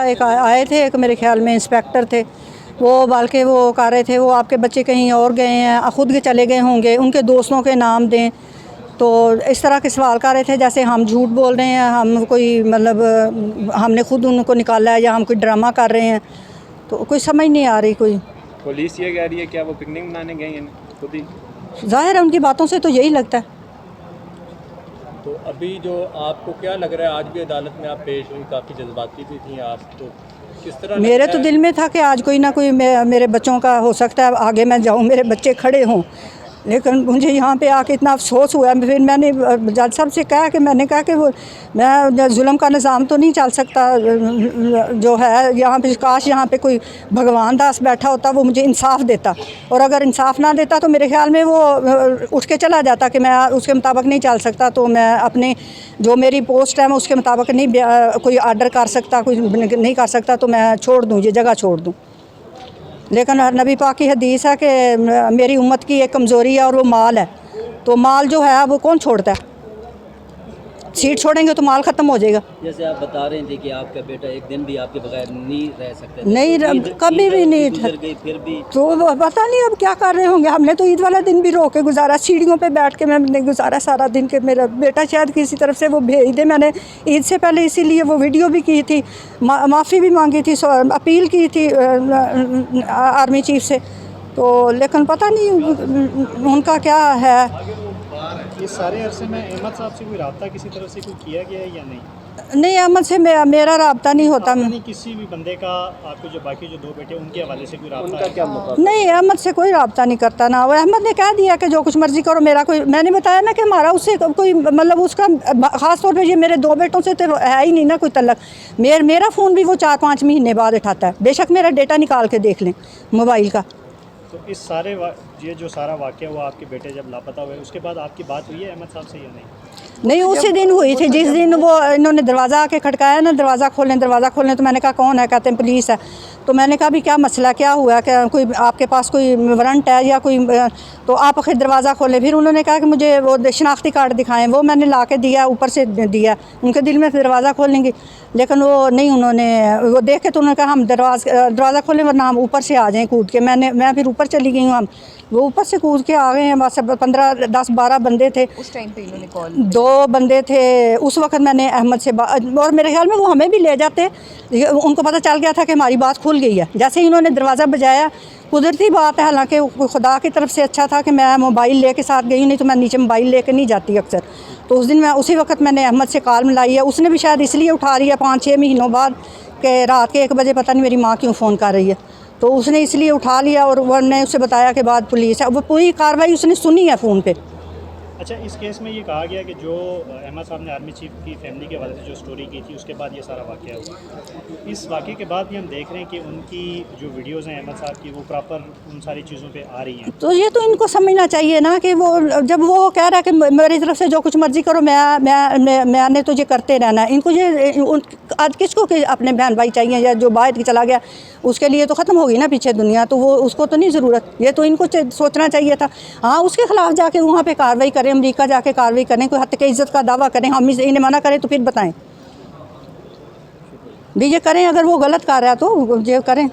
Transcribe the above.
एक आए थे, एक मेरे ख्याल में इंस्पेक्टर थे, वो बल्कि वो कह रहे थे वो आपके बच्चे कहीं और गए हैं, ख़ुद के चले गए होंगे, उनके दोस्तों के नाम दें। तो इस तरह के सवाल कर रहे थे जैसे हम झूठ बोल रहे हैं, हम कोई मतलब हमने खुद उनको निकाला है या हम कोई ड्रामा कर रहे हैं। तो कोई समझ नहीं आ रही। कोई पुलिस ये कह रही है क्या वो पिकनिक मनाने गए हैं खुद ही? ज़ाहिर है उनकी बातों से तो यही लगता है। तो अभी जो आपको क्या लग रहा है, आज भी अदालत में आप पेश हुई, काफ़ी जज्बाती भी थी आप, तो किस तरह मेरे तो दिल में था कि आज कोई ना कोई मेरे बच्चों का हो सकता है आगे मैं जाऊं, मेरे बच्चे खड़े हों, लेकिन मुझे यहाँ पे आके इतना अफसोस हुआ। फिर मैंने जज साहब से कहा कि मैंने कहा कि वो मैं जुल्म का निज़ाम तो नहीं चल सकता जो है यहाँ पे। काश यहाँ पे कोई भगवान दास बैठा होता, वो मुझे इंसाफ देता, और अगर इंसाफ ना देता तो मेरे ख्याल में वो उठ के चला जाता कि मैं उसके मुताबिक नहीं चल सकता, तो मैं अपने जो मेरी पोस्ट है मैं उसके मुताबिक नहीं कोई आर्डर कर सकता, कोई नहीं कर सकता, तो मैं छोड़ दूँ, ये जगह छोड़ दूँ। लेकिन नबी पाक की हदीस है कि मेरी उम्मत की एक कमज़ोरी है और वो माल है। तो माल जो है वो कौन छोड़ता है? सीट छोड़ेंगे तो माल ख़त्म हो जाएगा। जैसे आप बता रहे थे कि आपका बेटा एक दिन भी आपके बगैर नहीं रह सकता, नहीं कभी भी नहीं गुजर गई, फिर भी तो पता नहीं अब क्या कर रहे होंगे। हमने तो ईद वाला दिन भी रो के गुजारा, सीढ़ियों पे बैठ के मैंने गुजारा सारा दिन के मेरा बेटा शायद किसी तरफ से वो भेज दे। मैंने ईद से पहले इसीलिए वो वीडियो भी की थी, माफ़ी भी मांगी थी, अपील की थी आर्मी चीफ से, तो लेकिन पता नहीं उनका क्या है। इस सारे अरसे में अहमद साहब से कोई रब्ता किसी तरह से कोई किया गया है या नहीं? नहीं, अहमद से मेरा रब्ता नहीं होता। नहीं, किसी भी बंदे का आपके जो बाकी जो दो बेटे उनके हवाले से कोई रब्ता क्या नहीं, अहमद से कोई रब्ता नहीं करता ना। वो अहमद ने कह दिया कि जो कुछ मर्जी करो, मेरा कोई, मैंने बताया ना कि हमारा उससे कोई मतलब उसका ख़ास तौर पे ये मेरे दो बेटों से तो है ही नहीं ना कोई तल्लक। मेरा फ़ोन भी वो 4-5 महीने बाद उठाता है, बेशक मेरा डेटा निकाल के देख लें मोबाइल का। तो इस सारे ये जो सारा वाक़या हुआ, आपके बेटे जब लापता हुए उसके बाद आपकी बात हुई है अहमद साहब से या नहीं? नहीं, उसी दिन हुई थी जिस दिन वो इन्होंने दरवाज़ा आके खटकाया ना, दरवाज़ा खोलें, तो मैंने कहा कौन है? कहते हैं पुलिस है। तो मैंने कहा भी क्या मसला क्या हुआ, क्या कोई आपके पास कोई वारंट है या कोई? तो आप आखिर दरवाज़ा खोलें। फिर उन्होंने कहा कि मुझे वो शनाख्ती कार्ड दिखाएं, वो मैंने ला के दिया, ऊपर से दिया। उनके दिल में दरवाज़ा खोलेंगे, लेकिन वो नहीं, उन्होंने वो देख के तो उन्होंने कहा हम दरवाज़ा खोलें वरना हम ऊपर से आ जाएँ कूद के। मैं फिर ऊपर चली गई हूँ, हम वो ऊपर से कूद के आ गए हैं। बस 10-12 बंदे थे उस टाइम पे इन्होंने कॉल, 2 बंदे थे उस वक्त। मैंने अहमद से और मेरे ख्याल में वो हमें भी ले जाते, उनको पता चल गया था कि हमारी बात खुल गई है। जैसे ही इन्होंने दरवाज़ा बजाया, कुदरती बात है, हालांकि खुदा की तरफ से अच्छा था कि मैं मोबाइल लेके साथ गई, नहीं तो मैं नीचे मोबाइल लेके नहीं जाती अक्सर। तो उस दिन मैं उसी वक्त मैंने अहमद से कॉल मिलाई है। उसने भी शायद इसलिए उठा रही है 5-6 महीनों बाद कि रात के 1 बजे पता नहीं मेरी माँ क्यों फ़ोन कर रही है, तो उसने इसलिए उठा लिया। और उन्होंने उससे बताया कि बाद पुलिस है, वो पूरी कार्रवाई उसने सुनी है फ़ोन पे। अच्छा, इस केस में ये कहा गया कि जो अहमद साहब ने आर्मी चीफ की फैमिली के हवाले से जो स्टोरी की थी, उसके बाद ये सारा वाक़या हुआ। इस वाक़े के बाद भी हम देख रहे हैं कि उनकी जो वीडियोज़ हैं अहमद साहब की, वो प्रॉपर उन सारी चीज़ों पे आ रही हैं। तो ये तो इनको समझना चाहिए ना कि वो जब वो कह रहा है कि मेरी तरफ से जो कुछ मर्ज़ी करो, मैंने तो ये करते रहना है। इनको ये आज किसको कि अपने बहन भाई चाहिए, या जो बाहर के चला गया उसके लिए तो ख़त्म होगी ना पीछे दुनिया, तो वो उसको तो नहीं ज़रूरत। ये तो इनको सोचना चाहिए था। हाँ, उसके ख़िलाफ़ जाके वहाँ पे कार्रवाई करें, अमेरिका जाके कार्रवाई करें, कोई हत्या की इज़्ज़त का दावा करें। हम इन्हें मना करें तो फिर बताएं भी ये करें, अगर वो गलत कर रहा है तो ये करें।